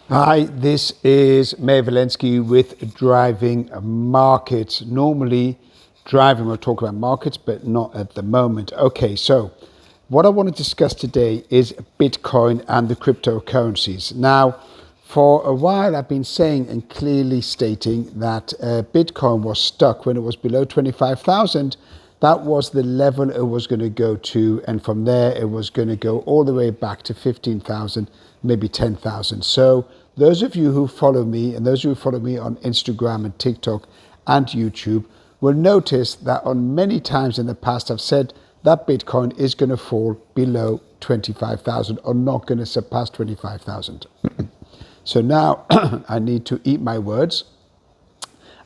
Hi, this is Meir Valensky with Driving Markets. Normally, driving, we'll talk about markets, but not at the moment. Okay, so what I want to discuss today is Bitcoin and the cryptocurrencies. Now, for a while, I've been saying and clearly stating that Bitcoin was stuck when it was below 25,000. That was the level it was going to go to, and from there, it was going to go all the way back to 15,000, maybe 10,000. So those of you who follow me and those of you who follow me on Instagram and TikTok and YouTube will notice that on many times in the past I've said that Bitcoin is going to fall below 25,000 or not going to surpass 25,000. So now I need to eat my words.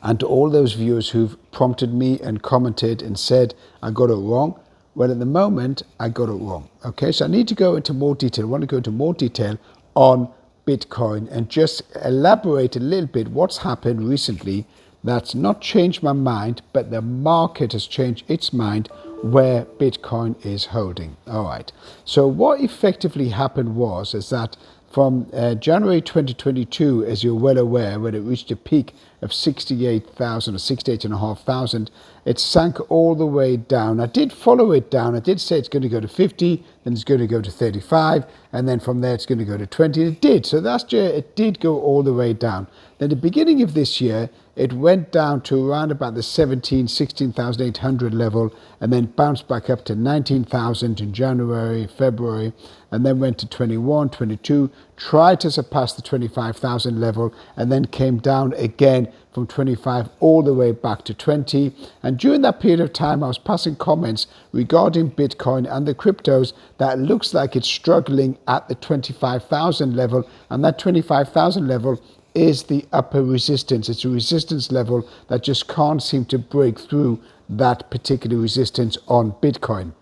And to all those viewers who've prompted me and commented and said I got it wrong, well, at the moment, I got it wrong. Okay, so I need to go into more detail. I want to go into more detail on Bitcoin and just elaborate a little bit what's happened recently that's not changed my mind, but the market has changed its mind where Bitcoin is holding. All right. So what effectively happened is that from January 2022, as you're well aware, when it reached a peak of 68,000 or 68,500, it sank all the way down. I did follow it down. I did say it's going to go to 50, then it's going to go to 35, and then from there it's going to go to 20. It did. So last year it did go all the way down. Then the beginning of this year, it went down to around about the 16,800 level and then bounced back up to 19,000 in January, February, and then went to 21, 22, tried to surpass the 25,000 level and then came down again from 25 all the way back to 20. And during that period of time, I was passing comments regarding Bitcoin and the cryptos that looks like it's struggling at the 25,000 level, and that 25,000 level is the upper resistance. It's a resistance level that just can't seem to break through that particular resistance on Bitcoin.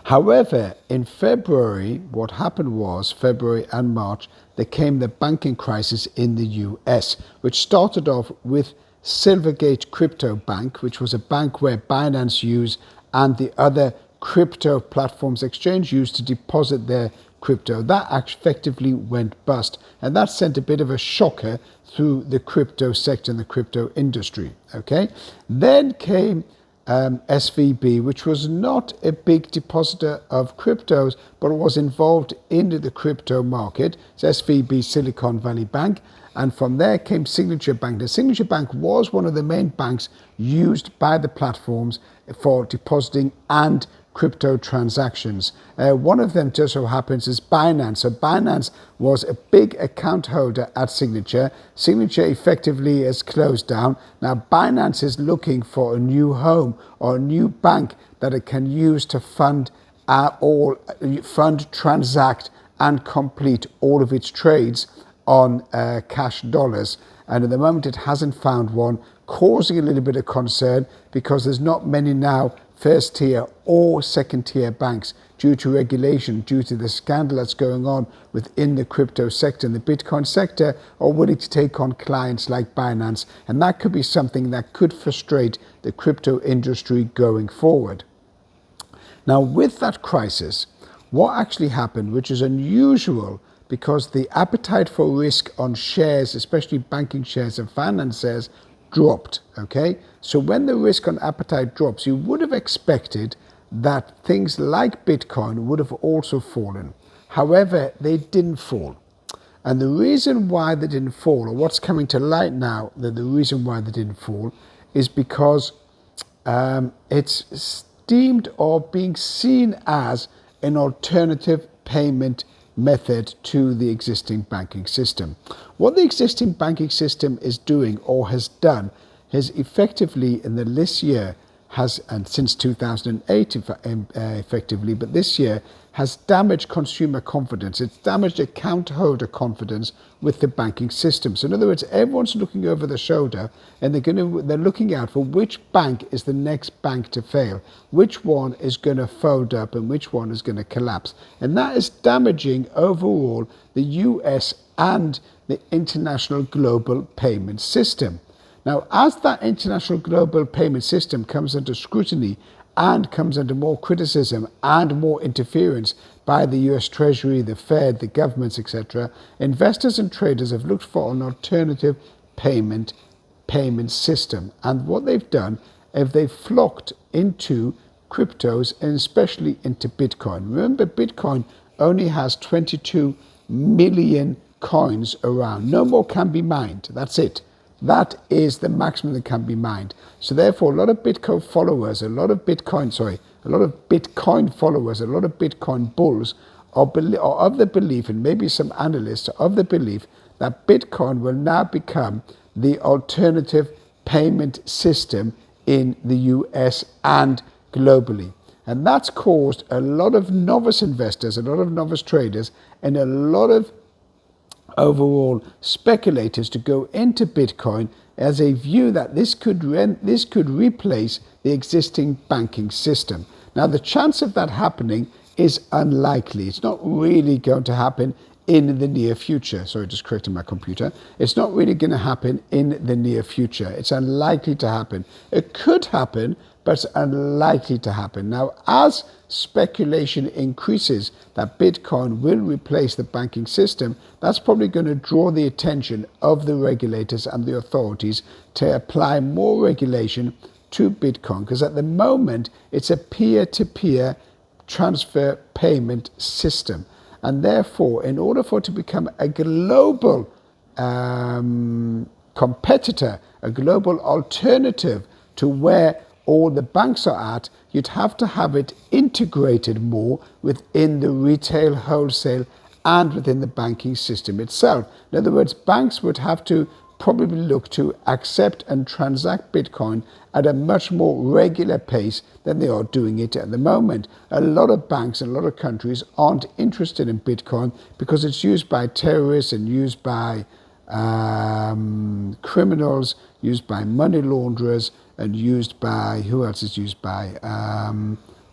However, in February, what happened was February and March, there came the banking crisis in the US, which started off with Silvergate Crypto Bank, which was a bank where Binance used and the other crypto platforms exchange used to deposit their crypto. That effectively went bust, and that sent a bit of a shocker through the crypto sector and the crypto industry. Okay, then came SVB, which was not a big depositor of cryptos, but was involved in the crypto market. It's SVB, Silicon Valley Bank. And from there came Signature Bank. The Signature Bank was one of the main banks used by the platforms for depositing and crypto transactions. One of them just so happens is Binance. So Binance was a big account holder at Signature. Signature effectively has closed down. Now Binance is looking for a new home or a new bank that it can use to fund, transact and complete all of its trades on cash dollars. And at the moment it hasn't found one, causing a little bit of concern because there's not many now first tier or second tier banks due to regulation, due to the scandal that's going on within the crypto sector and the Bitcoin sector, are willing to take on clients like Binance. And that could be something that could frustrate the crypto industry going forward. Now, with that crisis, what actually happened, which is unusual, because the appetite for risk on shares, especially banking shares and finance shares, dropped. Okay, so when the risk on appetite drops, you would have expected that things like Bitcoin would have also fallen. However, they didn't fall. And the reason why they didn't fall, or what's coming to light now, that the reason why they didn't fall is because it's deemed or being seen as an alternative payment method to the existing banking system. What the existing banking system is doing or has done has effectively in this year has, and since 2008 effectively, but this year has damaged consumer confidence. It's damaged account holder confidence with the banking system. So in other words, everyone's looking over the shoulder and they're looking out for which bank is the next bank to fail, which one is going to fold up and which one is going to collapse. And that is damaging overall the US and the international global payment system. Now, as that international global payment system comes under scrutiny and comes under more criticism and more interference by the US Treasury, the Fed, the governments, etc., investors and traders have looked for an alternative payment system. And what they've done is they've flocked into cryptos and especially into Bitcoin. Remember, Bitcoin only has 22 million coins around. No more can be mined. That's it. That is the maximum that can be mined. So therefore, a lot of Bitcoin followers, a lot of Bitcoin followers, a lot of Bitcoin bulls are of the belief, and maybe some analysts are of the belief, that Bitcoin will now become the alternative payment system in the US and globally. And that's caused a lot of novice investors, a lot of novice traders, and a lot of overall speculators to go into Bitcoin as a view that this could replace the existing banking system. Now, the chance of that happening is unlikely. It's not really going to happen in the near future. Sorry, just correcting my computer. It's not really going to happen in the near future. It's unlikely to happen. It could happen, but it's unlikely to happen. Now, as speculation increases that Bitcoin will replace the banking system, that's probably going to draw the attention of the regulators and the authorities to apply more regulation to Bitcoin, because at the moment it's a peer-to-peer transfer payment system. And therefore, in order for it to become a global competitor, a global alternative to where all the banks are at, you'd have to have it integrated more within the retail, wholesale, and within the banking system itself. In other words, banks would have to probably look to accept and transact Bitcoin at a much more regular pace than they are doing it at the moment. A lot of banks and a lot of countries aren't interested in Bitcoin because it's used by terrorists and used by criminals, used by money launderers, and used by, who else is used by?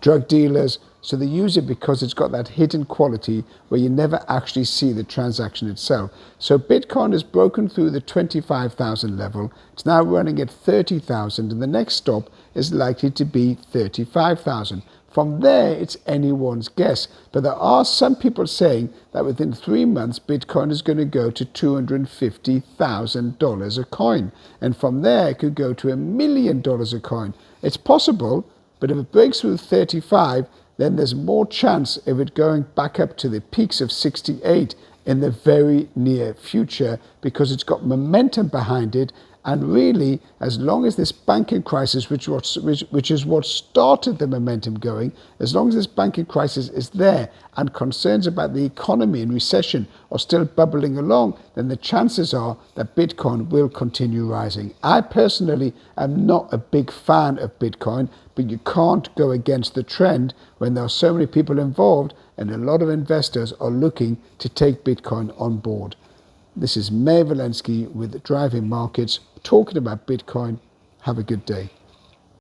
Drug dealers. So they use it because it's got that hidden quality where you never actually see the transaction itself. So Bitcoin has broken through the 25,000 level. It's now running at 30,000, and the next stop is likely to be 35,000. From there, it's anyone's guess. But there are some people saying that within 3 months, Bitcoin is going to go to $250,000 a coin. And from there, it could go to $1 million a coin. It's possible, but if it breaks through 35, then there's more chance of it going back up to the peaks of 68 in the very near future, because it's got momentum behind it. And really, as long as this banking crisis, which is what started the momentum going, as long as this banking crisis is there and concerns about the economy and recession are still bubbling along, then the chances are that Bitcoin will continue rising. I personally am not a big fan of Bitcoin, but you can't go against the trend when there are so many people involved and a lot of investors are looking to take Bitcoin on board. This is Meir Walensky with Driving Markets, talking about Bitcoin. Have a good day.